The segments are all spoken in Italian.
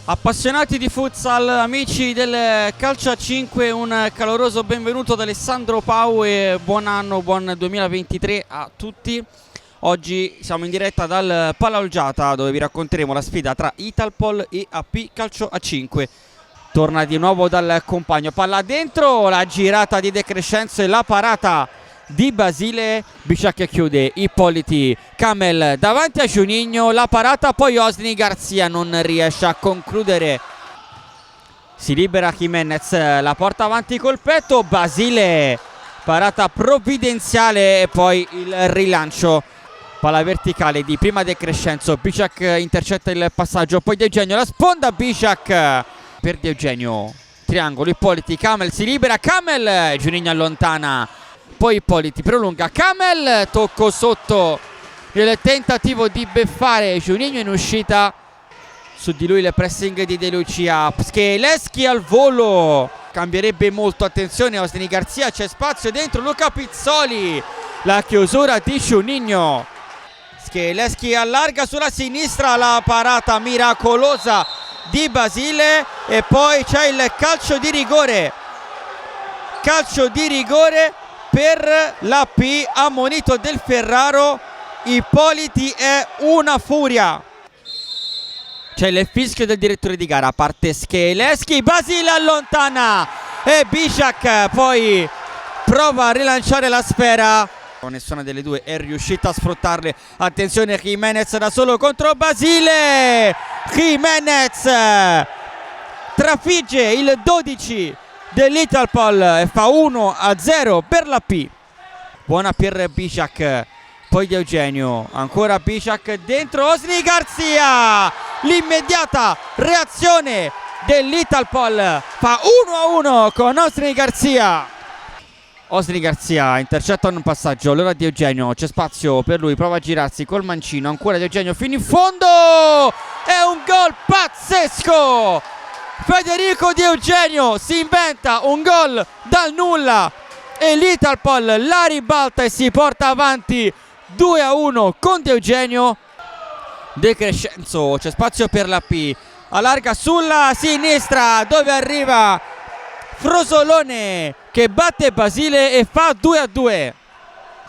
Appassionati di futsal, amici del calcio a 5, un caloroso benvenuto da Alessandro Pau e buon anno, buon 2023 a tutti. Oggi siamo in diretta dal Pala Olgiata, dove vi racconteremo la sfida tra Italpol e AP Calcio a 5. Torna di nuovo dal compagno, palla dentro, la girata di De Crescenzo e la parata di Basile. Biciacchia chiude, Ippoliti, Camel davanti a Juninho, la parata, poi Osni Garzia non riesce a concludere, si libera Jimenez, la porta avanti col petto, Basile, parata provvidenziale e poi il rilancio, palla verticale di prima De Crescenzo, Biciac intercetta il passaggio, poi De Eugenio, la sponda Biciac per De Eugenio, triangolo, Ippoliti, Camel si libera, Camel, Juninho allontana, poi Ippoliti prolunga, Camel, tocco sotto il tentativo di beffare Juninho in uscita, su di lui il pressing di De Lucia, Scheleschi al volo, cambierebbe molto, attenzione Osni Garzia, c'è spazio dentro, Luca Pizzoli, la chiusura di Juninho, Scheleschi allarga sulla sinistra, la parata miracolosa di Basile e poi c'è il calcio di rigore per l'AP, ammonito Del Ferraro. Ippoliti è una furia, c'è il fischio del direttore di gara, parte Scheleschi, Basile allontana e Biciac poi prova a rilanciare la sfera, nessuna delle due è riuscita a sfruttarle, attenzione Jimenez da solo contro Basile, Jimenez trafigge il 12 dell'Italpol e fa 1-0 per la P. Buona per Biciac, poi De Eugenio, ancora Biciac dentro, Osni Garzia, l'immediata reazione dell'Italpol, fa 1-1 con Osni Garzia. Osni Garzia intercetta un passaggio, allora De Eugenio, c'è spazio per lui, prova a girarsi col mancino, ancora De Eugenio fino in fondo, è un gol pazzesco, Federico De Eugenio si inventa un gol dal nulla e l'Italpol la ribalta e si porta avanti 2-1 con De Eugenio. De Crescenzo, c'è spazio per la P, allarga sulla sinistra dove arriva Frosolone che batte Basile e fa 2-2.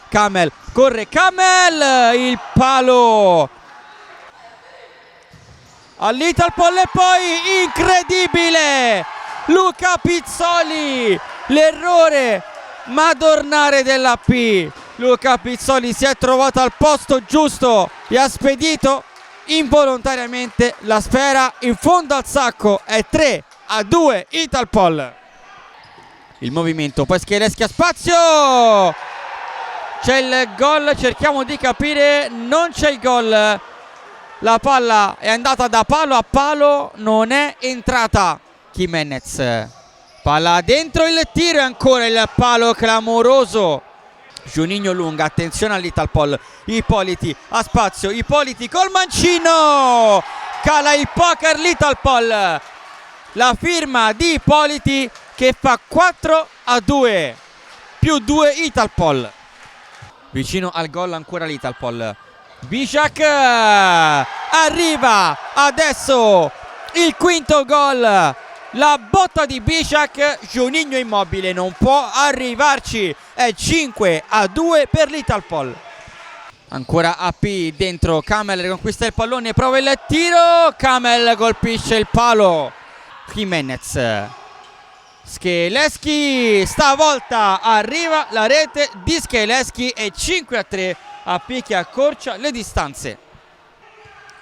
Camel, corre Camel, il palo all'Italpol e poi incredibile Luca Pizzoli, l'errore madornale della P. Luca Pizzoli si è trovato al posto giusto e ha spedito involontariamente la sfera in fondo al sacco, è 3-2 Italpol. Il movimento, poi Scheleschi a spazio, c'è il gol, cerchiamo di capire, non c'è il gol, la palla è andata da palo a palo, non è entrata. Jimenez, palla dentro, il tiro e ancora il palo clamoroso. Juninho lunga, attenzione all'Italpol, Ippoliti a spazio, Ippoliti col mancino, cala il poker l'Italpol, la firma di Ippoliti che fa 4-2, più 2 Italpol. Vicino al gol ancora l'Italpol, Biciac, arriva adesso il quinto gol, la botta di Biciac, Juninho immobile, non può arrivarci, è 5-2 per l'Italpol. Ancora AP dentro, Camel riconquista il pallone, prova il tiro, Camel colpisce il palo, Jimenez, Scheleschi, stavolta arriva la rete di Scheleschi e 5-3, AP che accorcia le distanze.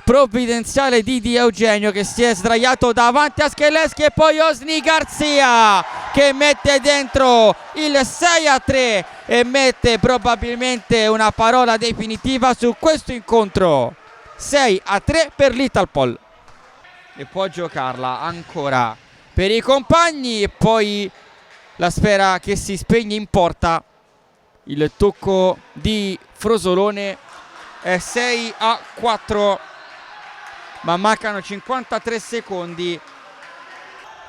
Provvidenziale di Eugenio che si è sdraiato davanti a Scheleschi e poi Osni Garzia che mette dentro il 6-3 e mette probabilmente una parola definitiva su questo incontro. 6-3 per l'Italpol e può giocarla ancora per i compagni e poi la sfera che si spegne in porta, il tocco di Frosolone, è 6-4, ma mancano 53 secondi,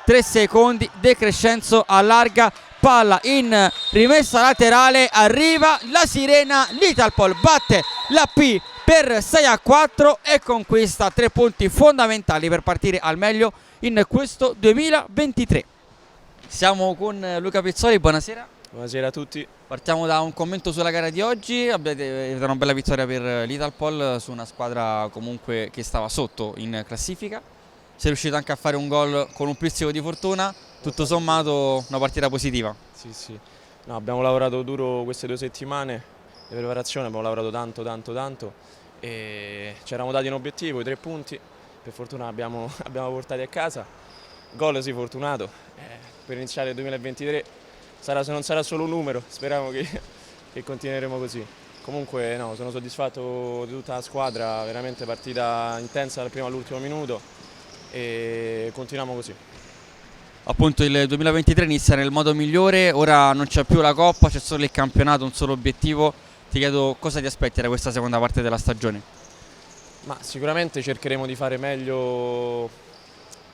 3 secondi, De Crescenzo allarga, palla in rimessa laterale, arriva la sirena, l'Italpol batte la P per 6-4 e conquista 3 punti fondamentali per partire al meglio in questo 2023. Siamo con Luca Pizzoli, buonasera. Buonasera a tutti. Partiamo da un commento sulla gara di oggi. Avete una bella vittoria per l'Italpol su una squadra comunque che stava sotto in classifica. Sei riuscito anche a fare un gol con un pizzico di fortuna. Tutto sommato una partita positiva. Sì. No, abbiamo lavorato duro queste 2 settimane di preparazione, abbiamo lavorato tanto e ci eravamo dati un obiettivo, i 3 punti. Per fortuna abbiamo portati a casa. Gol sì, fortunato. Per iniziare il 2023 non sarà solo un numero, speriamo che continueremo così. Comunque no, sono soddisfatto di tutta la squadra, veramente partita intensa dal primo all'ultimo minuto e continuiamo così. Appunto il 2023 inizia nel modo migliore, ora non c'è più la Coppa, c'è solo il campionato, un solo obiettivo. Ti chiedo cosa ti aspetti da questa seconda parte della stagione? Ma sicuramente cercheremo di fare meglio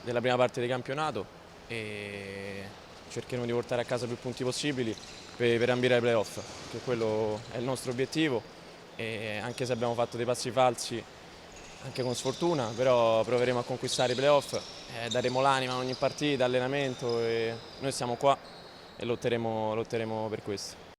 della prima parte di campionato e cercheremo di portare a casa più punti possibili per ambire ai playoff, che quello è il nostro obiettivo, e anche se abbiamo fatto dei passi falsi anche con sfortuna, però proveremo a conquistare i playoff, daremo l'anima in ogni partita, allenamento, e noi siamo qua e lotteremo per questo.